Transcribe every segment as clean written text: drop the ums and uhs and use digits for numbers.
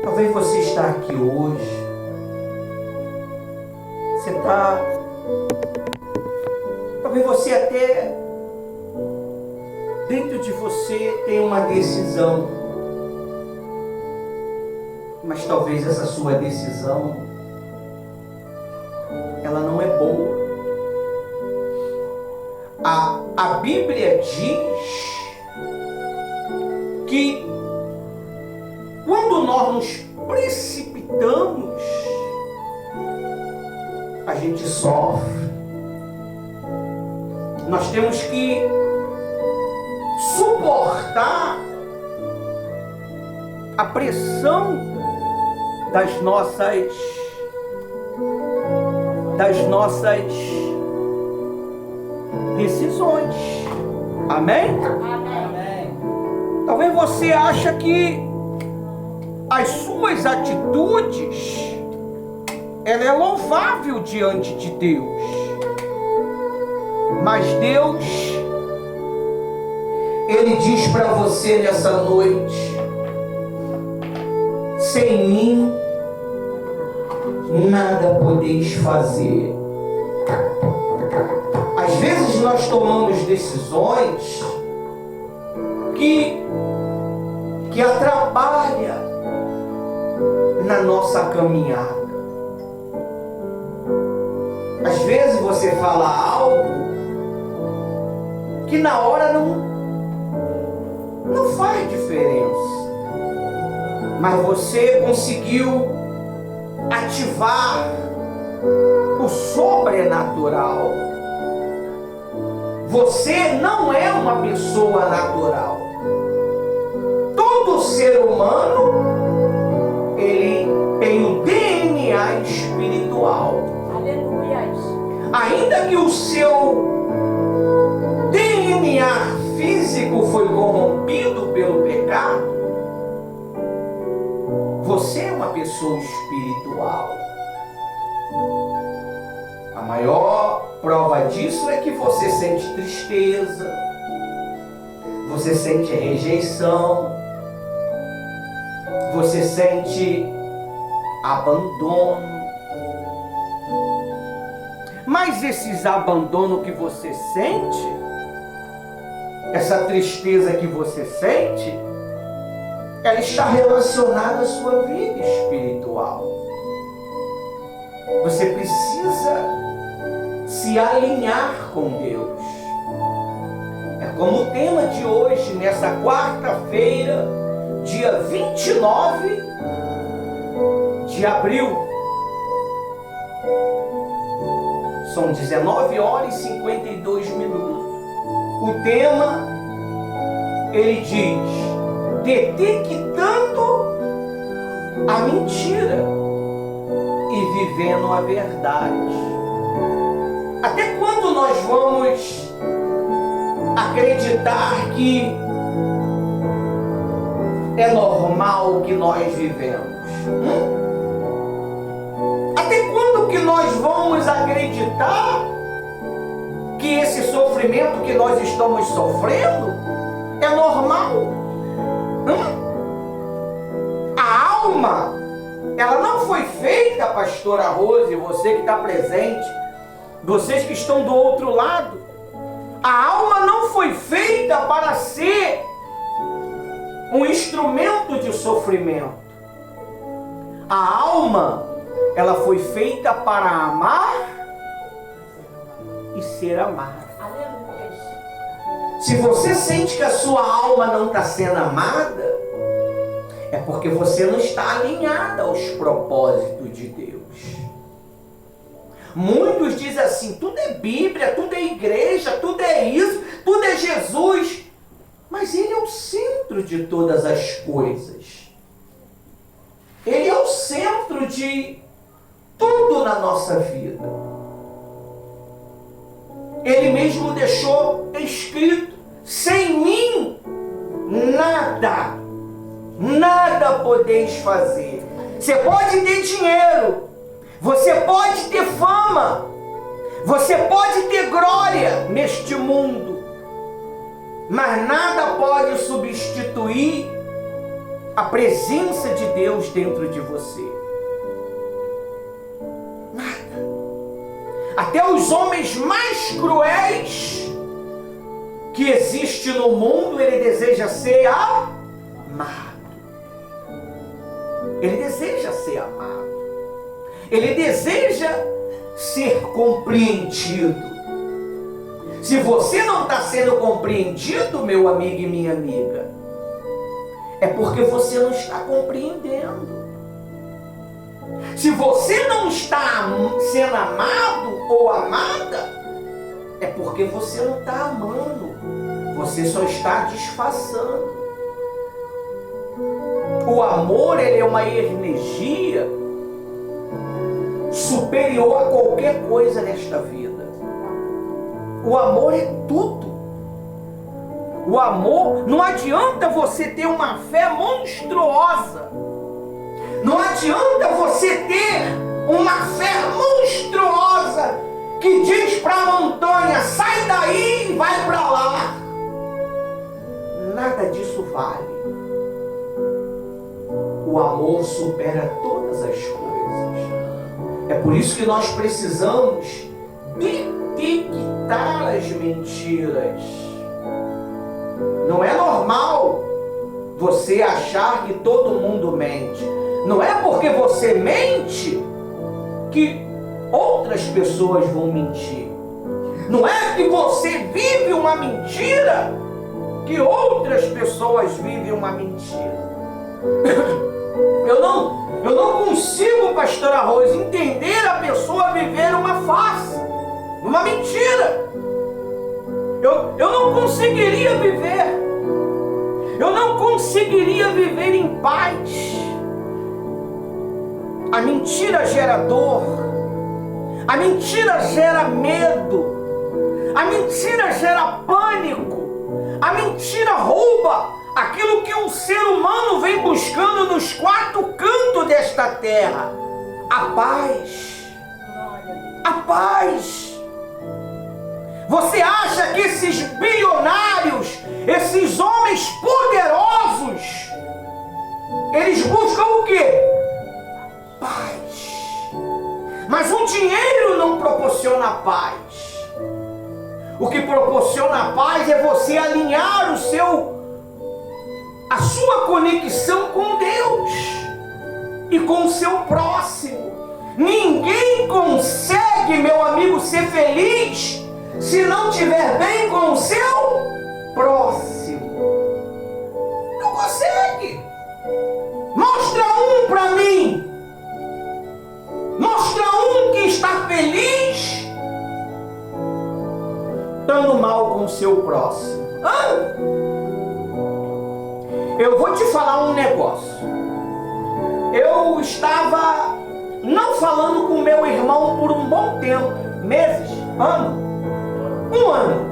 Talvez você está aqui hoje, talvez você até, dentro de você tem uma decisão, mas talvez essa sua decisão, ela não é boa. A Bíblia diz que quando nós nos precipitamos, a gente sofre. Nós temos que suportar a pressão das nossas decisões. Amém? Amém. Talvez você ache que as suas atitudes, ela é louvável diante de Deus. Mas Deus, Ele diz para você nessa noite: sem mim nada podeis fazer. Às vezes nós tomamos decisões que atrapalham na nossa caminhada. Às vezes você fala algo que na hora não faz diferença, mas você conseguiu ativar o sobrenatural. Você não é uma pessoa natural. Todo ser humano, ele tem o DNA espiritual. Aleluia. Ainda que o seu DNA físico foi corrompido pelo pecado, você é uma pessoa espiritual. A maior prova disso é que você sente tristeza, você sente rejeição, você sente abandono. Mas esses abandonos que você sente, essa tristeza que você sente, ela está relacionada à sua vida espiritual. Você precisa se alinhar com Deus. É como o tema de hoje, nessa quarta-feira, dia 29 de abril. São 19 horas e 52 minutos. O tema, ele diz: detectando a mentira e vivendo a verdade. Até quando nós vamos acreditar que é normal o que nós vivemos? Até quando que nós vamos acreditar que esse sofrimento que nós estamos sofrendo é normal? A alma, ela não foi feita, pastora Rose, você que está presente, vocês que estão do outro lado, a alma não foi feita para ser um instrumento de sofrimento. A alma, ela foi feita para amar e ser amada. Se você sente que a sua alma não está sendo amada, é porque você não está alinhada aos propósitos de Deus. Muitos dizem assim: tudo é Bíblia, tudo é igreja, tudo é isso, tudo é Jesus. Mas Ele é o centro de todas as coisas. Ele é o centro de tudo na nossa vida. Ele mesmo deixou escrito: sem mim nada podeis fazer. Você pode ter dinheiro, você pode ter fama, você pode ter glória neste mundo, mas nada pode substituir a presença de Deus dentro de você? Nada. Até os homens mais cruéis que existe no mundo, ele deseja ser amado. Ele deseja ser amado. Ele deseja ser compreendido. Se você não está sendo compreendido, meu amigo e minha amiga, é porque você não está compreendendo. Se você não está sendo amado ou amada, é porque você não está amando. Você só está disfarçando. O amor, ele é uma energia superior a qualquer coisa nesta vida. O amor é tudo. O amor, não adianta você ter uma fé monstruosa. Não adianta você ter uma fé monstruosa que diz para a montanha, sai daí e vai para lá. Nada disso vale. O amor supera todas as coisas. É por isso que nós precisamos detectar as mentiras. Não é normal você achar que todo mundo mente. Não é porque você mente que outras pessoas vão mentir. Não é que você vive uma mentira que outras pessoas vivem uma mentira. Eu não consigo, pastora Rose, entender a pessoa viver uma farsa, uma mentira. Eu não conseguiria viver. Eu não conseguiria viver em paz. A mentira gera dor. A mentira gera medo. A mentira gera pânico. A mentira rouba aquilo que um ser humano vem buscando nos quatro cantos desta terra. A paz. A paz. Você acha que esses bilionários, esses homens poderosos, eles buscam o quê? Paz. Mas o dinheiro não proporciona paz. O que proporciona paz é você alinhar a sua conexão com Deus e com o seu próximo. Ninguém consegue, meu amigo, ser feliz se não estiver bem com o seu próximo. Não consegue. Mostra um para mim. Mostra um que está feliz estando mal com o seu próximo. Eu vou te falar um negócio. Eu estava não falando com meu irmão por um bom tempo, meses, um ano,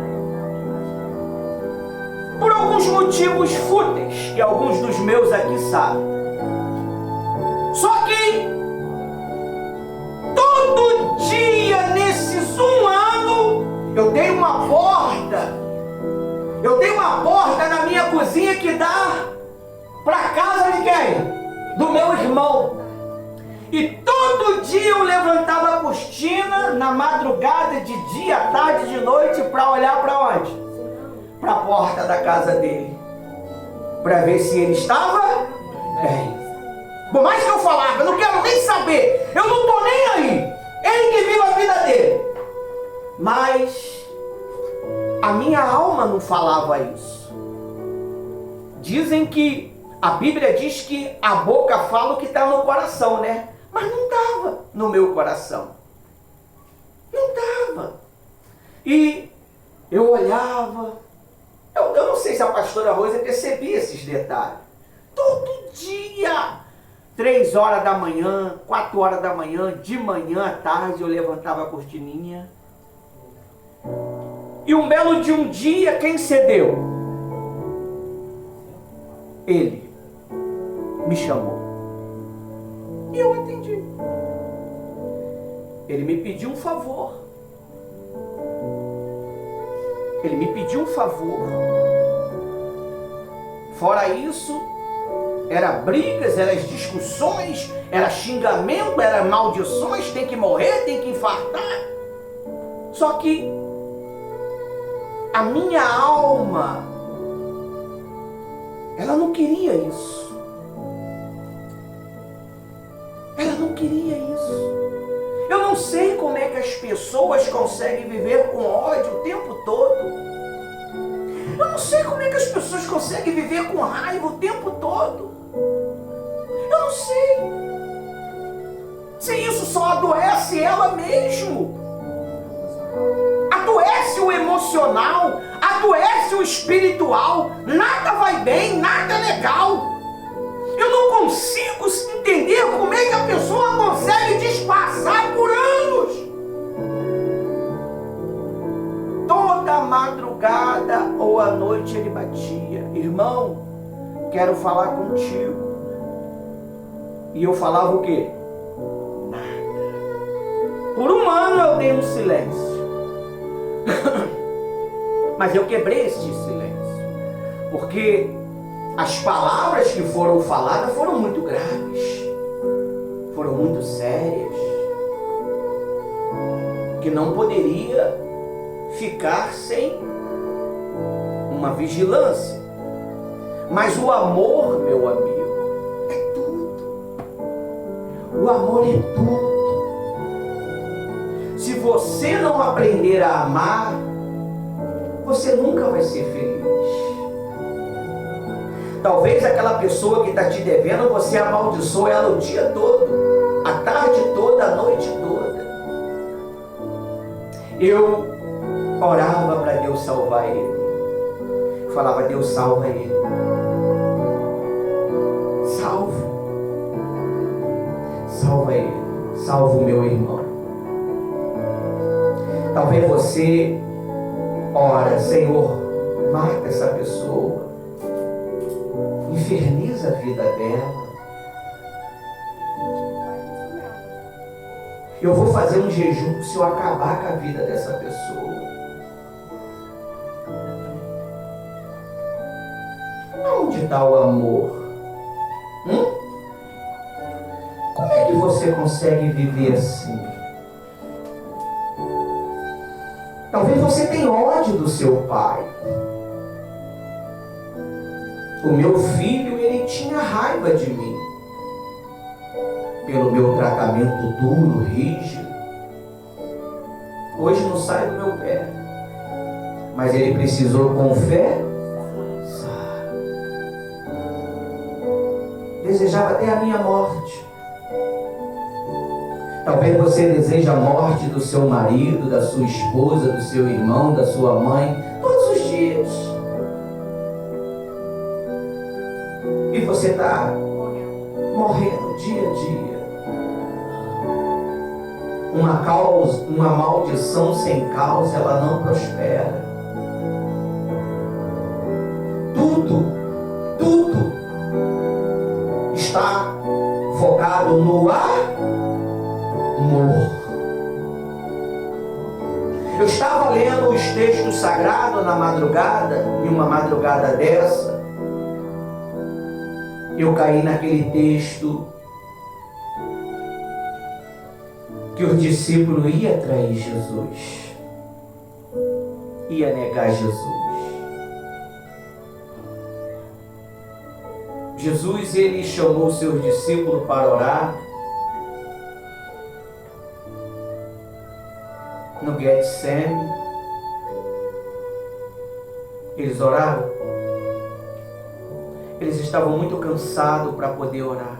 por alguns motivos fúteis, que alguns dos meus aqui sabem. Só que todo dia nesses um ano eu dei uma porta na minha cozinha que dá para casa de quem? Do meu irmão. E todo dia eu levantava a cortina na madrugada, de dia, tarde, de noite, para olhar para onde? Para a porta da casa dele, para ver se ele estava bem. Por mais que eu falava, eu não quero nem saber, eu não estou nem aí, ele que vive a vida dele. Mas a minha alma não falava isso. Dizem que a Bíblia diz que a boca fala o que está no coração, né? Mas não estava no meu coração. Não estava. E eu olhava. Eu não sei se a pastora Rosa percebia esses detalhes. Todo dia, 3 horas da manhã, 4 horas da manhã, de manhã à tarde, eu levantava a cortininha. E um belo de um dia, quem cedeu? Ele me chamou. E eu atendi. Ele me pediu um favor. Fora isso, Era brigas, eram discussões, era xingamento, era maldições, tem que morrer, tem que infartar. Só que a minha alma, ela não queria isso. Ela não queria isso. Eu não sei como é que as pessoas conseguem viver com ódio o tempo todo. Eu não sei como é que as pessoas conseguem viver com raiva o tempo todo. Eu não sei. Se isso só adoece ela mesmo. Adoece o emocional, adoece o espiritual. Nada vai bem, nada é legal. Eu não consigo entender como é que a pessoa consegue disfarçar por anos. Toda madrugada ou à noite ele batia. Irmão, quero falar contigo. E eu falava o quê? Nada. Por um ano eu dei um silêncio. Mas eu quebrei este silêncio. Porque as palavras que foram faladas foram muito graves. Foram muito sérias. Que não poderia ficar sem uma vigilância. Mas o amor, meu amigo, é tudo. O amor é tudo. Se você não aprender a amar, você nunca vai ser feliz. Talvez aquela pessoa que está te devendo, você amaldiçoe ela o dia todo, a tarde toda, a noite toda. Eu orava para Deus salvar ele. Falava, Deus salva ele. Salva ele. Salva o meu irmão. Talvez você ora, Senhor, mata essa pessoa. Inferniza a vida dela. Eu vou fazer um jejum se eu acabar com a vida dessa pessoa. Onde está o amor? Como é que você consegue viver assim? Talvez você tenha ódio do seu pai. O meu filho, ele tinha raiva de mim. Pelo meu tratamento duro, rígido. Hoje não sai do meu pé. Mas ele precisou confessar. Desejava até a minha morte. Talvez você deseje a morte do seu marido, da sua esposa, do seu irmão, da sua mãe, todos os dias. E você está morrendo dia a dia. Uma maldição sem causa, ela não prospera. Tudo está focado no amor. Eu estava lendo os textos sagrados na madrugada, em uma madrugada dessa, eu caí naquele texto que o discípulo ia trair Jesus, ia negar Jesus. Jesus, ele chamou seus discípulos para orar no Getsemane. Eles oraram. Eles estavam muito cansados para poder orar.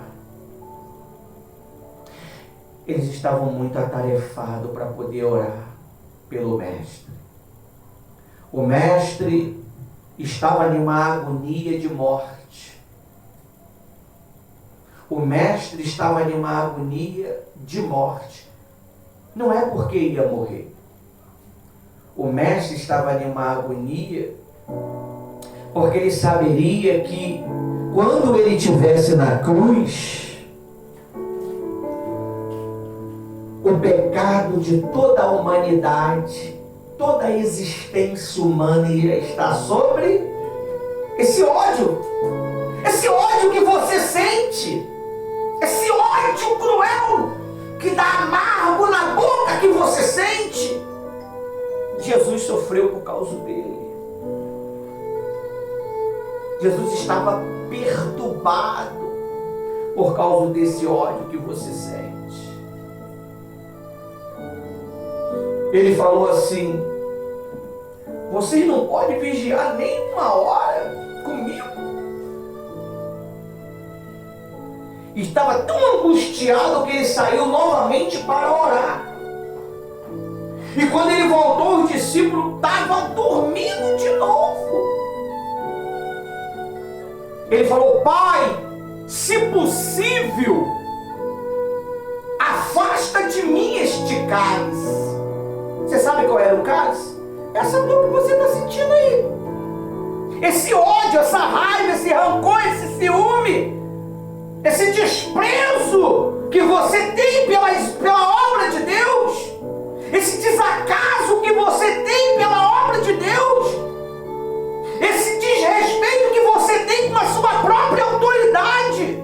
Eles estavam muito atarefados para poder orar pelo Mestre. O Mestre estava em uma agonia de morte. O Mestre estava em uma agonia de morte. Não é porque ia morrer. O Mestre estava em uma agonia porque ele saberia que quando ele estivesse na cruz, o pecado de toda a humanidade, toda a existência humana ia estar sobre esse ódio esse ódio que você sente, esse ódio cruel que dá amargo na boca que você sente, Jesus sofreu por causa dele. Jesus estava perturbado por causa desse ódio que você sente. Ele falou assim: vocês não podem vigiar nem uma hora comigo? E estava tão angustiado que ele saiu novamente para orar. E quando ele voltou, os discípulos estavam dormindo de novo. Ele falou: Pai, se possível, afasta de mim este cálice. Você sabe qual era o cálice? Essa dor que você está sentindo aí. Esse ódio, essa raiva, esse rancor, esse ciúme, esse desprezo que você tem pela obra de Deus, esse desacaso que você tem pela obra de Deus, esse desrespeito que você tem com a sua própria autoridade,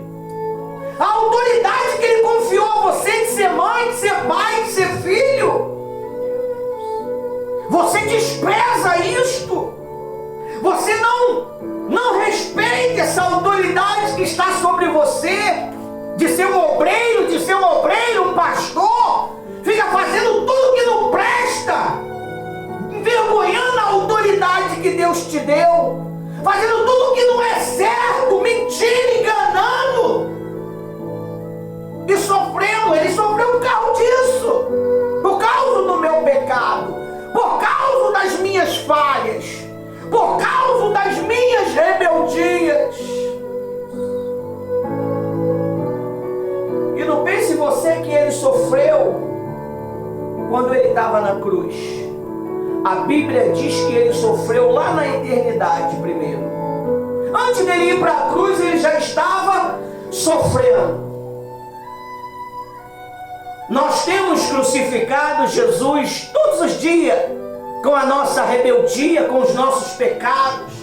a autoridade que Ele confiou a você de ser mãe, de ser pai, de ser filho. Você despreza isto. Você não respeita essa autoridade que está sobre você, de ser um obreiro, um pastor. Fica fazendo tudo que não presta, envergonhando a autoridade que Deus te deu, fazendo tudo que não é certo, mentindo, enganando. E sofrendo, ele sofreu por causa disso, por causa do meu pecado, por causa das minhas falhas, por causa das minhas rebeldias. E não pense você que ele sofreu quando ele estava na cruz. A Bíblia diz que ele sofreu lá na eternidade primeiro. Antes dele ir para a cruz, ele já estava sofrendo. Nós temos crucificado Jesus todos os dias, com a nossa rebeldia, com os nossos pecados.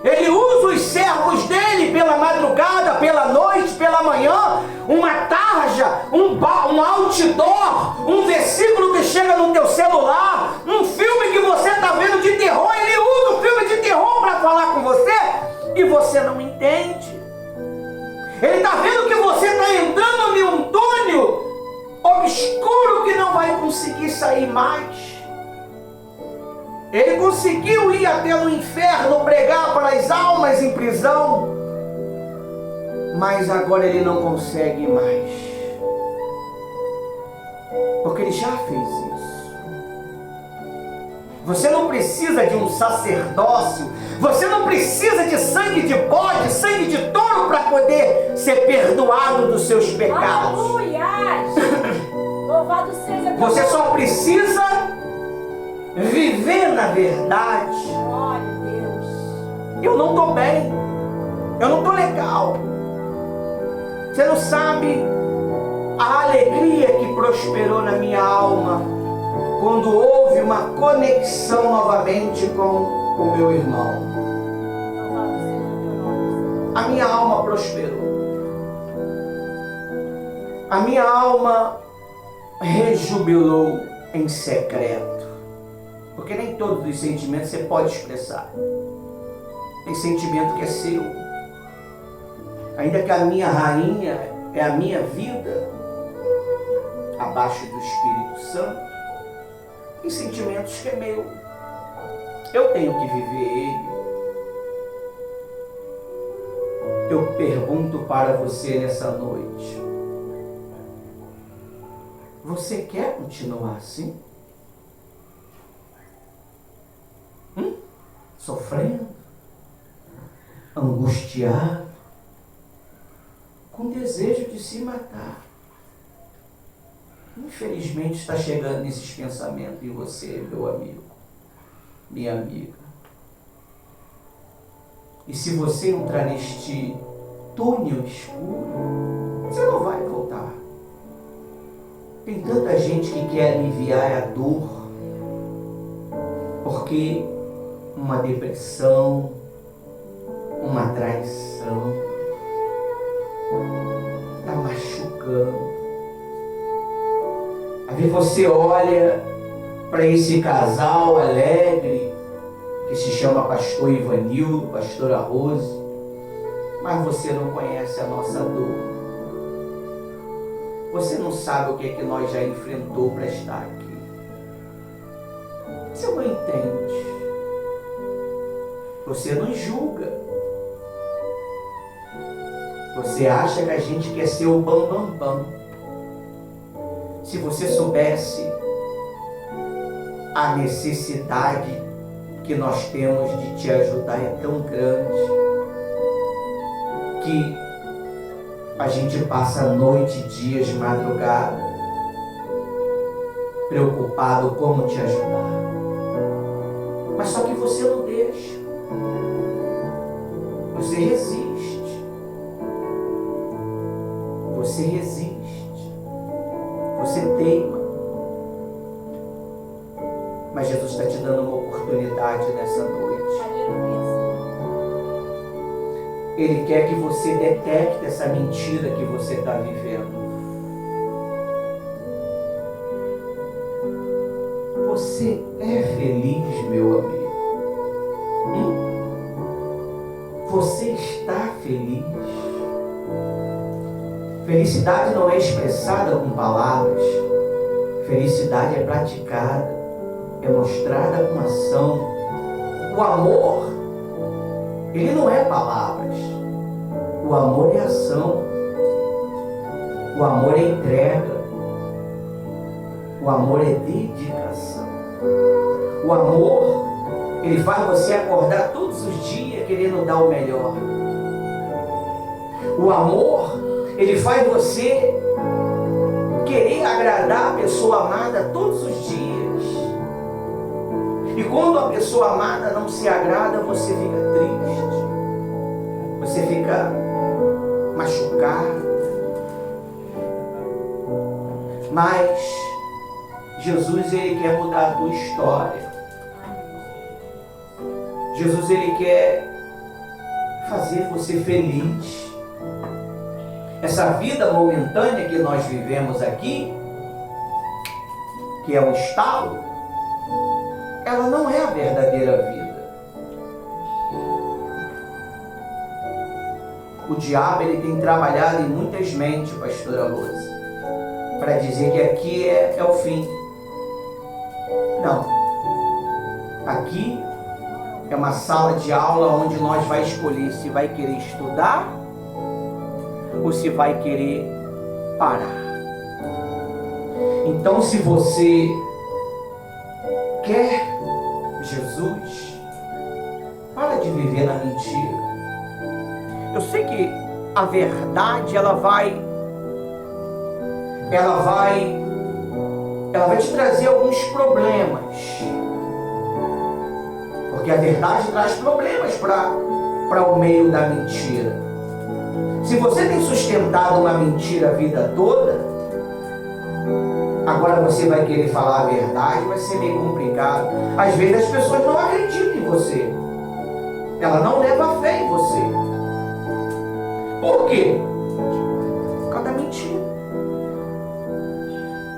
Ele usa os servos dele pela madrugada, pela noite, pela manhã, uma tarja, um outdoor, um versículo que chega no teu celular, um filme que você está vendo de terror. Ele usa o filme de terror para falar com você e você não entende. Ele está vendo que você está entrando em um túnel obscuro que não vai conseguir sair mais. Ele conseguiu ir até o inferno pregar para as almas em prisão, mas agora ele não consegue mais, porque ele já fez isso. Você não precisa de um sacerdócio, você não precisa de sangue de bode, sangue de touro para poder ser perdoado dos seus pecados. Aleluia! Louvado seja Deus. Você só precisa viver na verdade. Glória a Deus. Eu não estou bem, eu não estou legal. Você não sabe a alegria que prosperou na minha alma quando houve uma conexão novamente com o meu irmão. Louvado seja teu nome. A minha alma prosperou. A minha alma rejubilou em secreto. Porque nem todos os sentimentos você pode expressar. Tem sentimento que é seu. Ainda que a minha rainha é a minha vida, abaixo do Espírito Santo, tem sentimentos que é meu. Eu tenho que viver ele. Eu pergunto para você nessa noite: você quer continuar assim? Sofrendo, angustiado, com desejo de se matar. Infelizmente está chegando esses pensamentos em você, meu amigo, minha amiga. E se você entrar neste túnel escuro, você não vai voltar. Tem tanta gente que quer aliviar a dor, porque uma depressão, uma traição, está machucando. Aí você olha para esse casal alegre, que se chama pastor Ivanildo, pastora Rose, mas você não conhece a nossa dor. Você não sabe o que é que nós já enfrentou para estar aqui. Você não entende. Você não julga. Você acha que a gente quer ser o bam, bam, bam. Se você soubesse a necessidade que nós temos de te ajudar é tão grande que a gente passa noite, dias, madrugada preocupado como te ajudar. Mas só que você não deixa. Você resiste. Você resiste. Você teima. Mas Jesus está te dando uma oportunidade nessa noite. Ele quer que você detecte essa mentira que você está vivendo. Você é feliz, meu amigo? Você está feliz? Felicidade não é expressada com palavras. Felicidade é praticada, é mostrada com ação. O amor, ele não é palavras. O amor é ação. O amor é entrega. O amor é dedicação. O amor, ele faz você acordar todos os dias querendo dar o melhor. O amor, ele faz você querer agradar a pessoa amada todos os dias. E quando a pessoa amada não se agrada, você fica triste. Você fica machucado. Mas Jesus, ele quer mudar a tua história. Jesus, ele quer fazer você feliz. Essa vida momentânea que nós vivemos aqui, que é um estalo, ela não é a verdadeira vida. O diabo, ele tem trabalhado em muitas mentes, pastora Rose, para dizer que aqui é o fim. Não. Aqui é uma sala de aula onde nós vai escolher se vai querer estudar ou se vai querer parar. Então, se você quer Jesus, para de viver na mentira. Eu sei que a verdade, ela vai te trazer alguns problemas. Porque a verdade traz problemas para o meio da mentira. Se você tem sustentado uma mentira a vida toda, agora você vai querer falar a verdade, vai ser meio complicado. Às vezes as pessoas não acreditam em você. Ela não leva fé em você. Por quê? Por causa da mentira.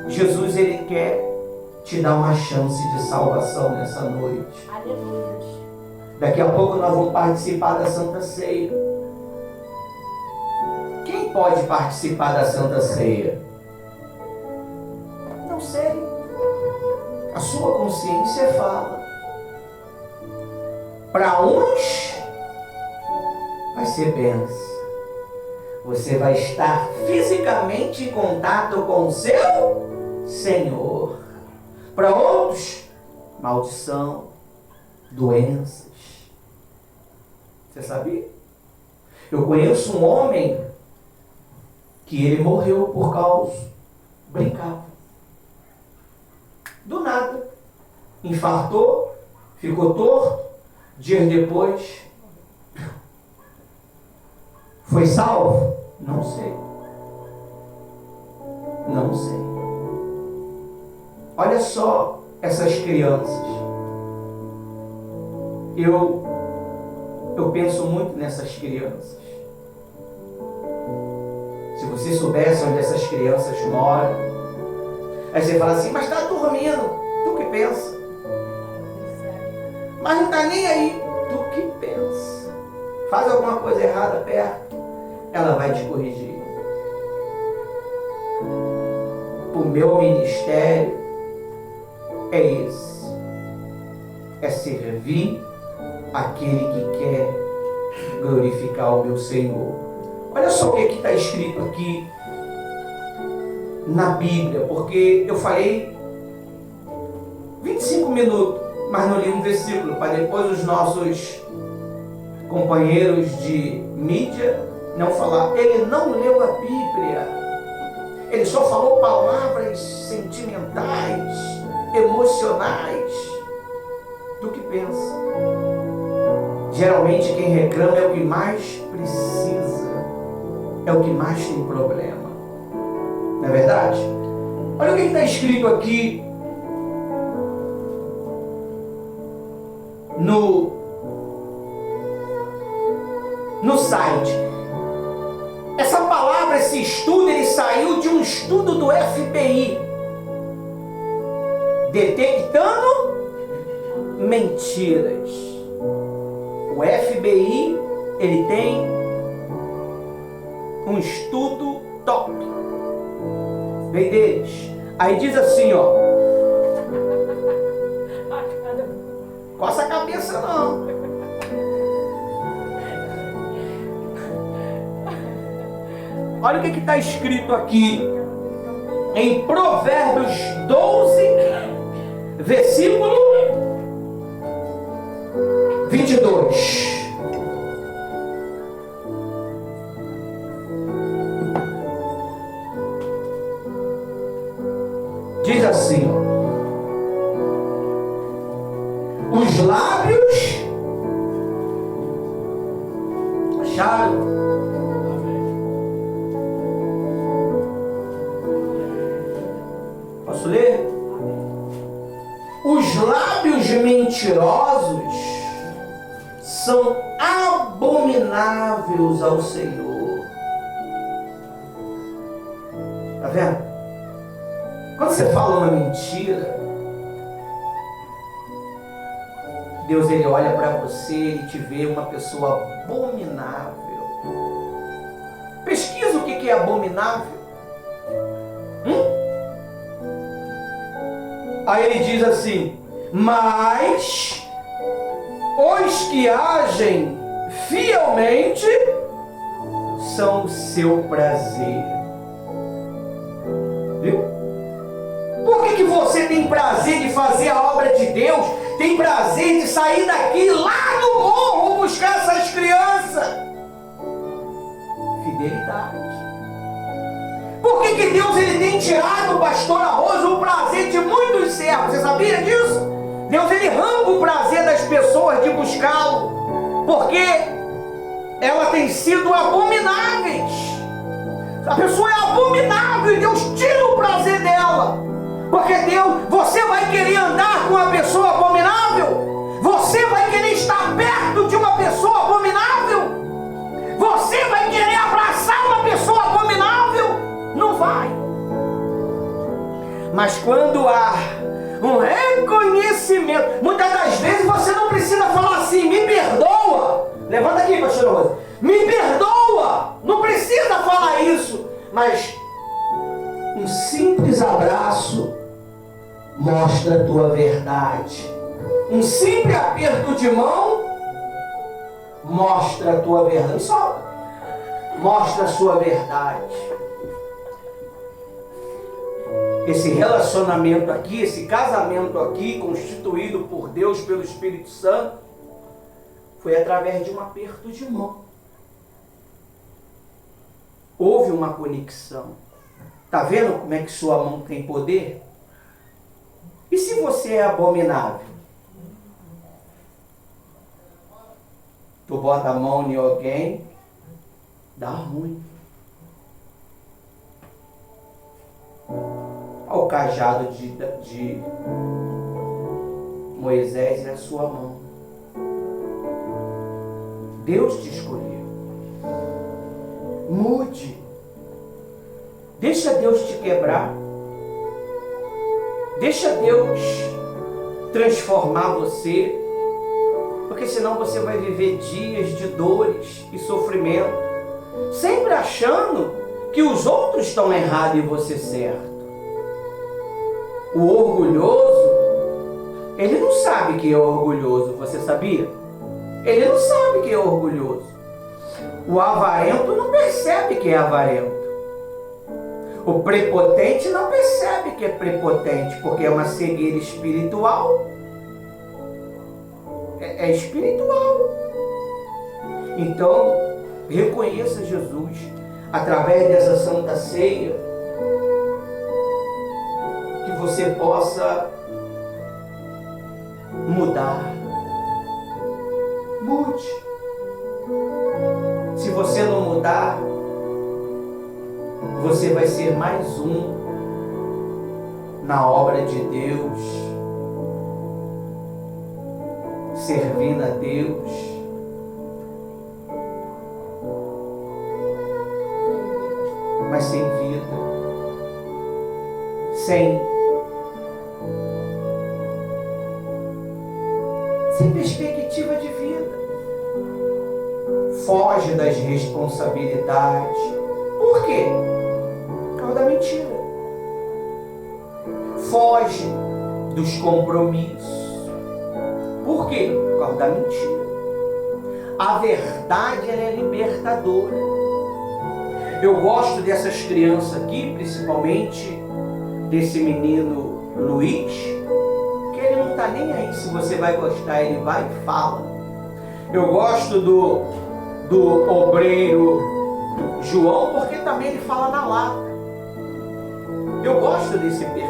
Jesus, ele quer te dar uma chance de salvação nessa noite. Aleluia. Daqui a pouco nós vamos participar da Santa Ceia. Quem pode participar da Santa Ceia? Não sei. A sua consciência fala. Para uns vai ser bênção. Você vai estar fisicamente em contato com o seu Senhor. Para outros, maldição, doenças. Você sabia? Eu conheço um homem que ele morreu por causa, brincava. Do nada, infartou, ficou torto, dias depois, foi salvo? Não sei. Não sei. Olha só essas crianças. Eu Eu penso muito nessas crianças. Se você soubesse onde essas crianças moram, aí você fala assim, mas está dormindo, tu que pensa. Mas não está nem aí, tu que pensa. Faz alguma coisa errada perto, ela vai te corrigir. O meu ministério é esse. É servir aquele que quer glorificar o meu Senhor. Olha só o que está escrito aqui na Bíblia, porque eu falei 25 minutos, mas não li um versículo, para depois os nossos companheiros de mídia não falar. Ele não leu a Bíblia. Ele só falou palavras sentimentais, emocionais. Tu que pensa? Geralmente quem reclama é o que mais precisa, é o que mais tem problema. Não é verdade? Olha o que está escrito aqui no site. Essa palavra, esse estudo, ele saiu de um estudo do FBI, detectando mentiras. O FBI, ele tem um estudo top. Vem deles. Aí diz assim, ó. Coça a cabeça não. Olha o que está escrito aqui em Provérbios 12, versículo 22. Diz assim, os lábios acharam. Posso ler? Os lábios mentirosos são abomináveis ao Senhor. Tá vendo? Quando você fala uma mentira, Deus, ele olha para você e te vê uma pessoa abominável. Pesquisa o que é abominável. Aí ele diz assim, mas os que agem fielmente são o seu prazer. Viu? Por que você tem prazer de fazer a obra de Deus? Tem prazer de sair daqui lá no morro buscar essas crianças? Fidelidade. Por que Deus ele tem tirado do pastor Arroso o prazer de muitos servos? Você sabia disso? Deus ele arranca o prazer das pessoas de buscá-lo, porque ela tem sido abomináveis. A pessoa é abominável e Deus tira o prazer dela. Porque Deus, você vai querer andar com uma pessoa abominável? Você vai querer estar perto de uma pessoa abominável? Você vai querer abraçar uma pessoa abominável? Não vai. Mas quando há um reconhecimento, muitas das vezes você não precisa falar assim, me perdoa. Levanta aqui, pastor Rosa. Me perdoa. Não precisa falar isso. Mas um simples abraço mostra a tua verdade. Um simples aperto de mão mostra a tua verdade. Só mostra a sua verdade. Esse relacionamento aqui, esse casamento aqui, constituído por Deus, pelo Espírito Santo, foi através de um aperto de mão. Houve uma conexão. Está vendo como é que sua mão tem poder? E se você é abominável? Tu bota a mão em alguém, dá ruim. Olha o cajado de Moisés na sua mão. Deus te escolheu. Mude. Deixa Deus te quebrar. Deixa Deus transformar você. Porque senão você vai viver dias de dores e sofrimento, sempre achando que os outros estão errados e você certo. O orgulhoso, ele não sabe que é orgulhoso, você sabia? Ele não sabe que é orgulhoso. O avarento não percebe que é avarento. O prepotente não percebe que é prepotente, porque é uma cegueira espiritual. É espiritual. Então, reconheça Jesus através dessa Santa Ceia, que você possa mudar. Mude. Se você não mudar, você vai ser mais um na obra de Deus, servindo a Deus. Mas sem vida, sem perspectiva de vida. Foge das responsabilidades. Por quê? Por causa da mentira. Foge dos compromissos. Por quê? Por causa da mentira. A verdade, ela é libertadora. Eu gosto dessas crianças aqui, principalmente desse menino Luiz, que ele não está nem aí se você vai gostar, ele vai e fala. Eu gosto do obreiro João, porque também ele fala na lata. Eu gosto desse perfil.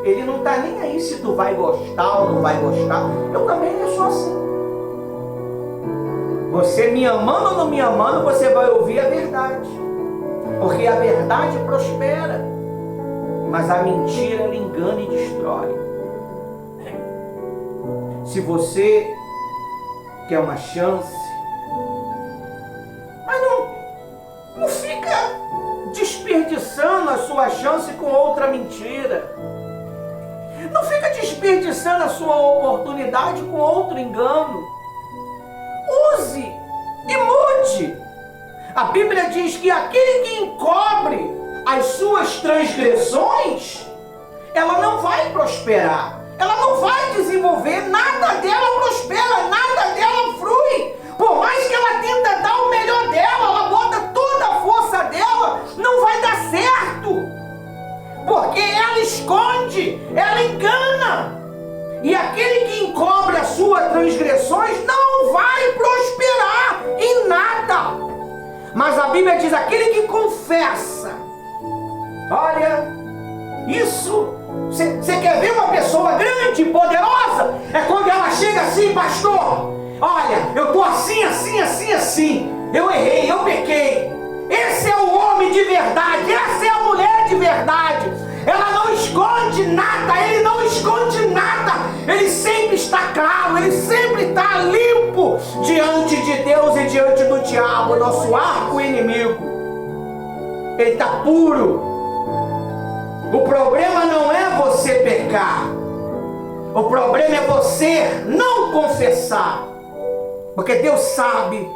Ele não está nem aí se tu vai gostar ou não vai gostar. Eu também sou assim. Você me amando ou não me amando, você vai ouvir a verdade. Porque a verdade prospera, mas a mentira, ela engana e destrói. Se você quer uma chance, mas não fica desperdiçando a sua chance com outra mentira. Não fica desperdiçando a sua oportunidade com outro engano. Use e mude. A Bíblia diz que aquele que encobre as suas transgressões, ela não vai prosperar, ela não vai desenvolver, nada dela prospera, nada dela flui. Por mais que ela tenta dar o melhor dela, ela bota toda a força dela, não vai dar certo, porque ela esconde, ela engana. E aquele que encobre as suas transgressões não vai prosperar em nada. Mas a Bíblia diz, aquele que confessa. Olha, isso, você quer ver uma pessoa grande e poderosa? É quando ela chega assim, pastor, olha, eu estou assim, assim, assim, assim. Eu errei, eu pequei. Esse é o homem de verdade, essa é a mulher de verdade. Ela não esconde nada, ele não esconde nada. Ele sempre está claro, ele sempre está limpo diante de Deus e diante do diabo, nosso arco inimigo. Ele está puro. O problema não é você pecar. O problema é você não confessar. Porque Deus sabe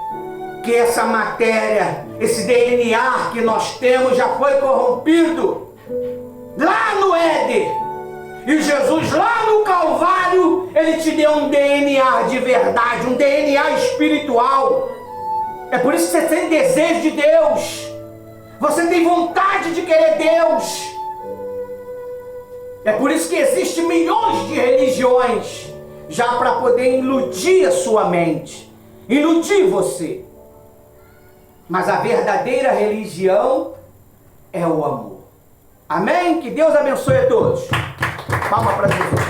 que essa matéria, esse DNA que nós temos já foi corrompido lá no Éden. E Jesus lá no Calvário, ele te deu um DNA de verdade, um DNA espiritual. É por isso que você tem desejo de Deus. Você tem vontade de querer Deus. É por isso que existem milhões de religiões já para poder iludir a sua mente, iludir você. Mas a verdadeira religião é o amor. Amém? Que Deus abençoe a todos. Palma para Jesus.